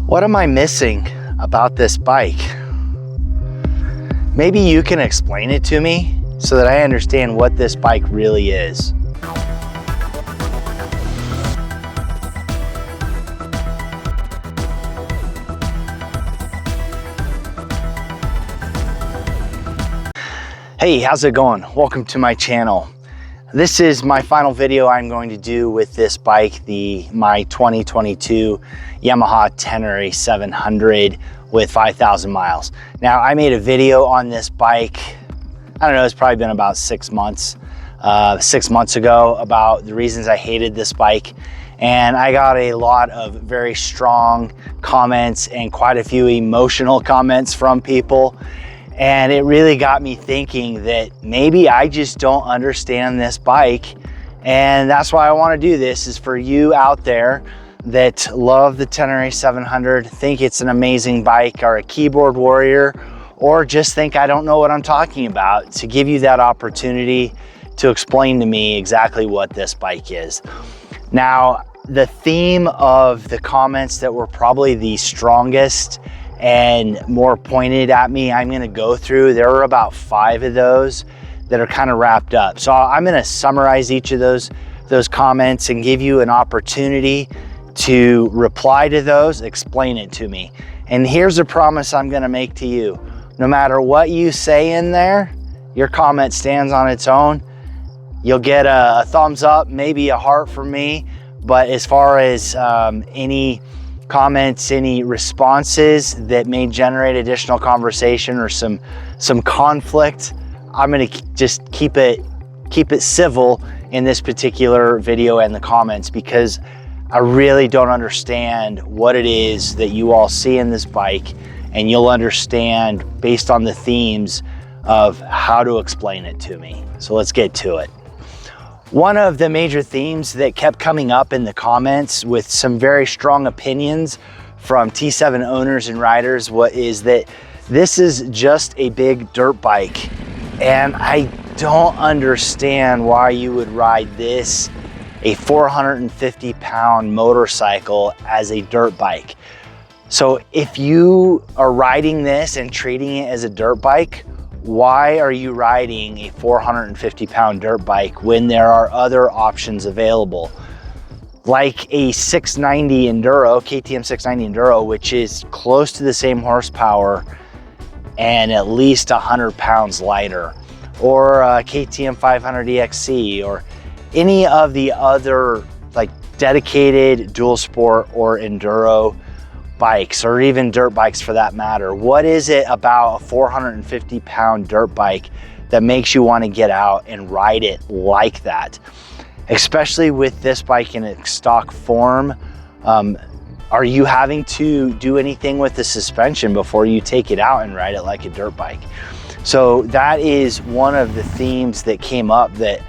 What am I missing about this bike? Maybe you can explain it to me so that I understand what this bike really is. Hey, how's it going? Welcome to my channel. This is my final video I'm going to do with this bike, my 2022 Yamaha Tenere 700 with 5,000 miles. Now, I made a video on this bike, I don't know, it's probably been about 6 months ago, about the reasons I hated this bike. And I got a lot of very strong comments and quite a few emotional comments from people. And it really got me thinking that maybe I just don't understand this bike. And that's why I want to do this, is for you out there that love the Tenere 700, think it's an amazing bike, are a keyboard warrior, or just think I don't know what I'm talking about, to give you that opportunity to explain to me exactly what this bike is. Now, the theme of the comments that were probably the strongest and more pointed at me, I'm gonna go through. There were about 5 of those that are kind of wrapped up. So I'm gonna summarize each of those comments and give you an opportunity to reply to those, explain it to me. And here's a promise I'm gonna make to you. No matter what you say in there, your comment stands on its own. You'll get a thumbs up, maybe a heart from me, but as far as any comments, any responses that may generate additional conversation or some conflict, I'm gonna just keep it civil in this particular video and the comments, because I really don't understand what it is that you all see in this bike, and you'll understand based on the themes of how to explain it to me. So let's get to it. One of the major themes that kept coming up in the comments with some very strong opinions from T7 owners and riders is that this is just a big dirt bike. And I don't understand why you would ride this, a 450-pound motorcycle, as a dirt bike. So if you are riding this and treating it as a dirt bike, why are you riding a 450-pound dirt bike when there are other options available? Like a 690 Enduro, KTM 690 Enduro, which is close to the same horsepower and at least 100 pounds lighter, or a KTM 500 EXC, or any of the other like dedicated dual sport or enduro bikes, or even dirt bikes for that matter. What is it about a 450-pound dirt bike that makes you want to get out and ride it like that? Especially with this bike in its stock form, are you having to do anything with the suspension before you take it out and ride it like a dirt bike? So that is one of the themes that came up that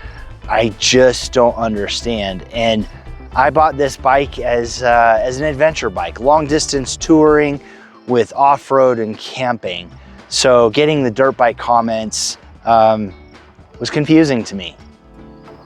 I just don't understand. And I bought this bike as an adventure bike, long distance touring with off-road and camping. So getting the dirt bike comments was confusing to me.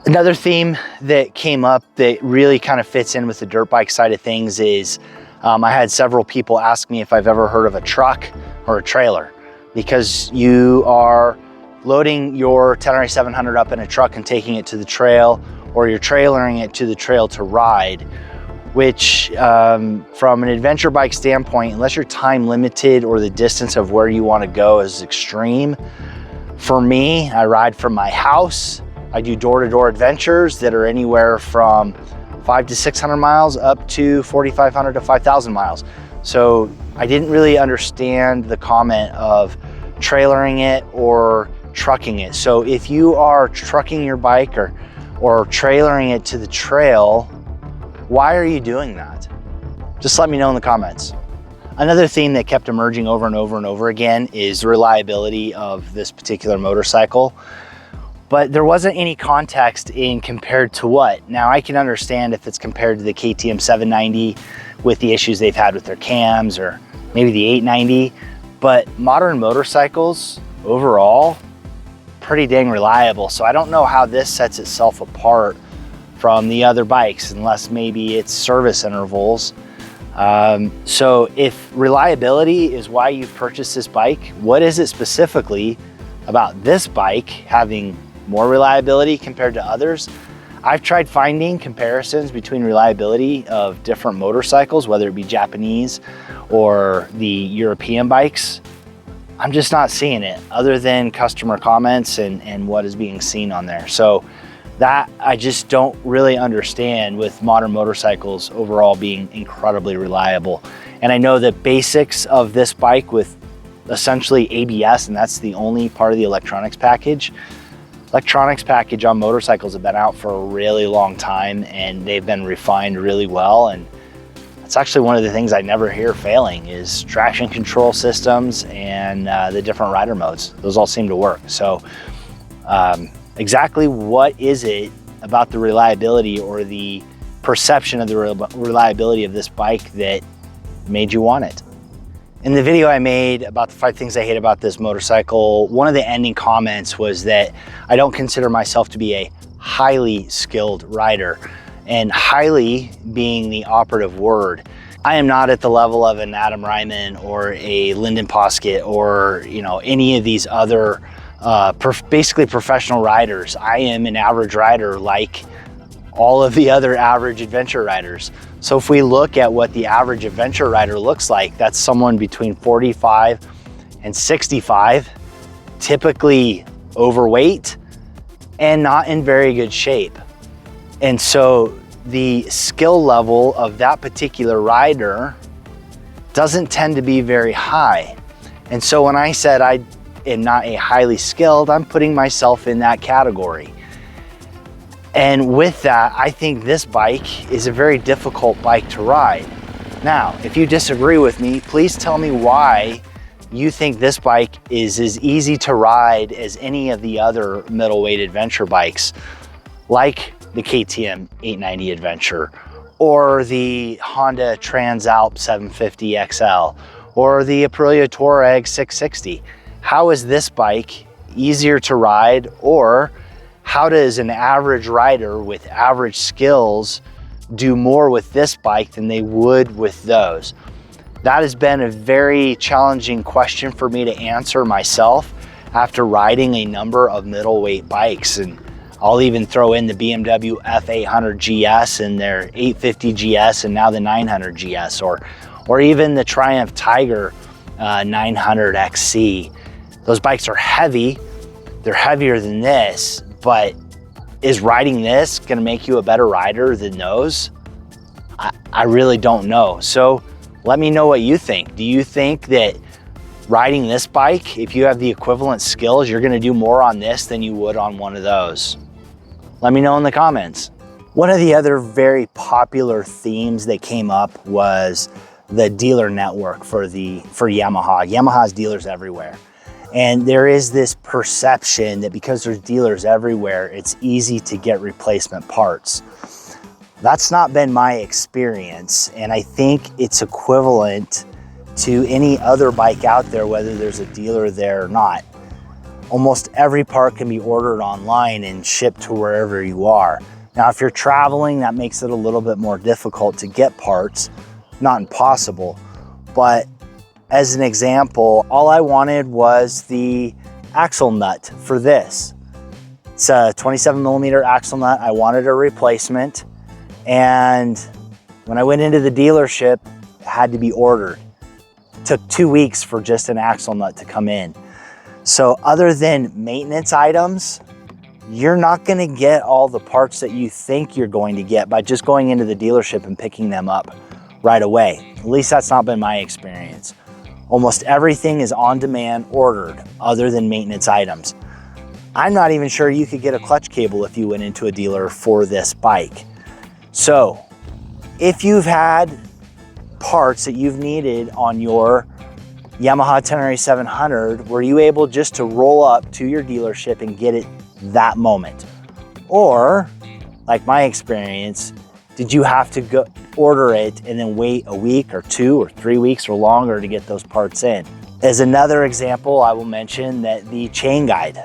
Another theme that came up that really kind of fits in with the dirt bike side of things is I had several people ask me if I've ever heard of a truck or a trailer, because you are loading your Tenere 700 up in a truck and taking it to the trail, or you're trailering it to the trail to ride, which from an adventure bike standpoint, unless you're time limited or the distance of where you want to go is extreme, for me, I ride from my house. I do door-to-door adventures that are anywhere from 500 to 600 miles up to 4,500 to 5,000 miles. So I didn't really understand the comment of trailering it or trucking it. So if you are trucking your bike or trailering it to the trail, why are you doing that? Just let me know in the comments. Another theme that kept emerging over and over and over again is the reliability of this particular motorcycle, but there wasn't any context in compared to what. Now, I can understand if it's compared to the KTM 790 with the issues they've had with their cams, or maybe the 890, but modern motorcycles overall, pretty dang reliable. So I don't know how this sets itself apart from the other bikes, unless maybe it's service intervals. So if reliability is why you've purchased this bike, what is it specifically about this bike having more reliability compared to others? I've tried finding comparisons between reliability of different motorcycles, whether it be Japanese or the European bikes. I'm just not seeing it other than customer comments and what is being seen on there. So that I just don't really understand with modern motorcycles overall being incredibly reliable. And I know the basics of this bike with essentially ABS, and that's the only part of the electronics package. Electronics package on motorcycles have been out for a really long time and they've been refined really well. And it's actually one of the things I never hear failing is traction control systems and the different rider modes. Those all seem to work. So exactly what is it about the reliability or the perception of the reliability of this bike that made you want it? In the video I made about the 5 things I hate about this motorcycle, one of the ending comments was that I don't consider myself to be a highly skilled rider, and highly being the operative word. I am not at the level of an Adam Ryman or a Lyndon Poskett or any of these other basically professional riders. I am an average rider like all of the other average adventure riders. So if we look at what the average adventure rider looks like, that's someone between 45 and 65, typically overweight and not in very good shape. And so the skill level of that particular rider doesn't tend to be very high. And so when I said I am not a highly skilled, I'm putting myself in that category. And with that, I think this bike is a very difficult bike to ride. Now, if you disagree with me, please tell me why you think this bike is as easy to ride as any of the other middleweight adventure bikes, like the KTM 890 Adventure, or the Honda Transalp 750 XL, or the Aprilia Tuareg 660. How is this bike easier to ride, or how does an average rider with average skills do more with this bike than they would with those? That has been a very challenging question for me to answer myself after riding a number of middleweight bikes. And I'll even throw in the BMW F800GS and their 850GS and now the 900GS, or even the Triumph Tiger 900XC. Those bikes are heavy. They're heavier than this, but is riding this gonna make you a better rider than those? I really don't know. So let me know what you think. Do you think that riding this bike, if you have the equivalent skills, you're gonna do more on this than you would on one of those? Let me know in the comments. One of the other very popular themes that came up was the dealer network for Yamaha. Yamaha has dealers everywhere. And there is this perception that because there's dealers everywhere, it's easy to get replacement parts. That's not been my experience. And I think it's equivalent to any other bike out there, whether there's a dealer there or not. Almost every part can be ordered online and shipped to wherever you are. Now, if you're traveling, that makes it a little bit more difficult to get parts. Not impossible, but as an example, all I wanted was the axle nut for this. It's a 27mm axle nut. I wanted a replacement. And when I went into the dealership, it had to be ordered. It took 2 weeks for just an axle nut to come in. So other than maintenance items, you're not gonna get all the parts that you think you're going to get by just going into the dealership and picking them up right away. At least that's not been my experience. Almost everything is on demand ordered other than maintenance items. I'm not even sure you could get a clutch cable if you went into a dealer for this bike. So if you've had parts that you've needed on your Yamaha Tenere 700, were you able just to roll up to your dealership and get it that moment? Or, like my experience, did you have to go order it and then wait a week or 2 or 3 weeks or longer to get those parts in? As another example, I will mention that the chain guide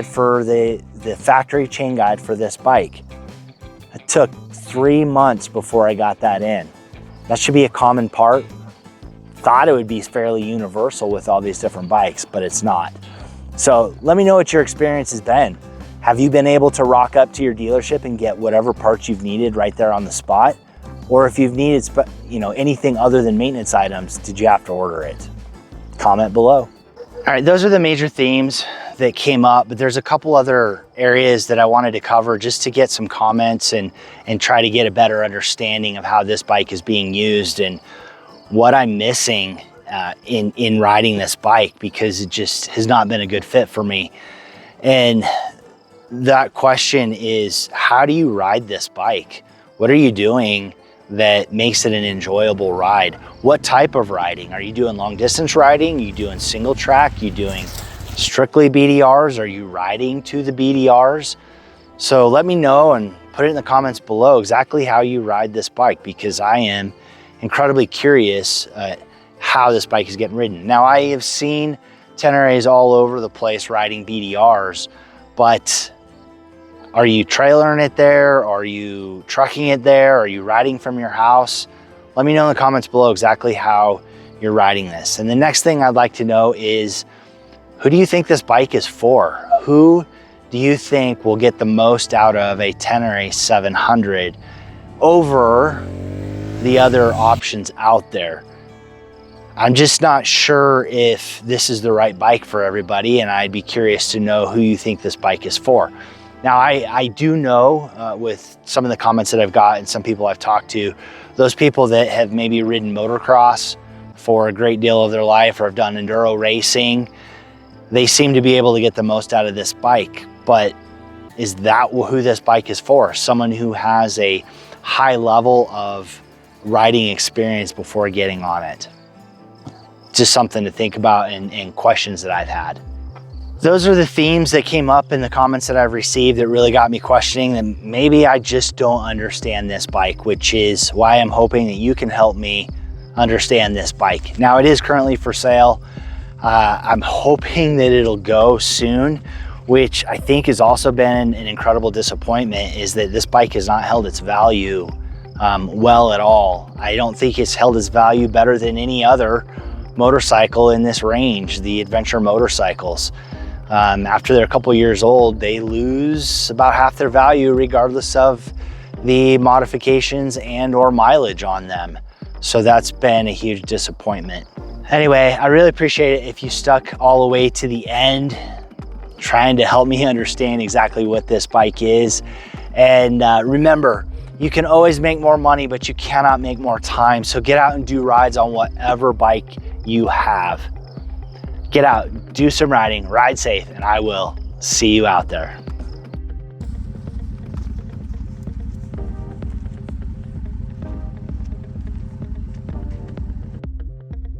for the factory chain guide for this bike, it took 3 months before I got that in. That should be a common part. Thought it would be fairly universal with all these different bikes, but it's not. So let me know what your experience has been. Have you been able to rock up to your dealership and get whatever parts you've needed right there on the spot? Or if you've needed, anything other than maintenance items, did you have to order it? Comment below. All right, those are the major themes that came up, but there's a couple other areas that I wanted to cover just to get some comments and try to get a better understanding of how this bike is being used and what I'm missing in riding this bike, because it just has not been a good fit for me. And that question is, how do you ride this bike? What are you doing that makes it an enjoyable ride? What type of riding? Are you doing long distance riding? Are you doing single track? Are you doing strictly BDRs? Are you riding to the BDRs? So let me know and put it in the comments below exactly how you ride this bike, because I am incredibly curious how this bike is getting ridden. Now, I have seen Teneres all over the place riding BDRs, but are you trailering it there? Are you trucking it there? Are you riding from your house? Let me know in the comments below exactly how you're riding this. And the next thing I'd like to know is, who do you think this bike is for? Who do you think will get the most out of a Tenere 700 over the other options out there? I'm just not sure if this is the right bike for everybody, and I'd be curious to know who you think this bike is for. Now, I do know with some of the comments that I've got and some people I've talked to, those people that have maybe ridden motocross for a great deal of their life or have done enduro racing, they seem to be able to get the most out of this bike. But is that who this bike is for? Someone who has a high level of riding experience before getting on it? Just something to think about and questions that I've had. Those are the themes that came up in the comments that I've received that really got me questioning that maybe I just don't understand this bike, which is why I'm hoping that you can help me understand this bike. Now, it is currently for sale. I'm hoping that it'll go soon, which I think has also been an incredible disappointment, is that this bike has not held its value well at all. I don't think it's held its value better than any other motorcycle in this range, the adventure motorcycles. After they're a couple years old, they lose about half their value regardless of the modifications and or mileage on them. So that's been a huge disappointment. Anyway, I really appreciate it if you stuck all the way to the end, trying to help me understand exactly what this bike is. And remember, you can always make more money, but you cannot make more time. So get out and do rides on whatever bike you have. Get out, do some riding, ride safe, and I will see you out there.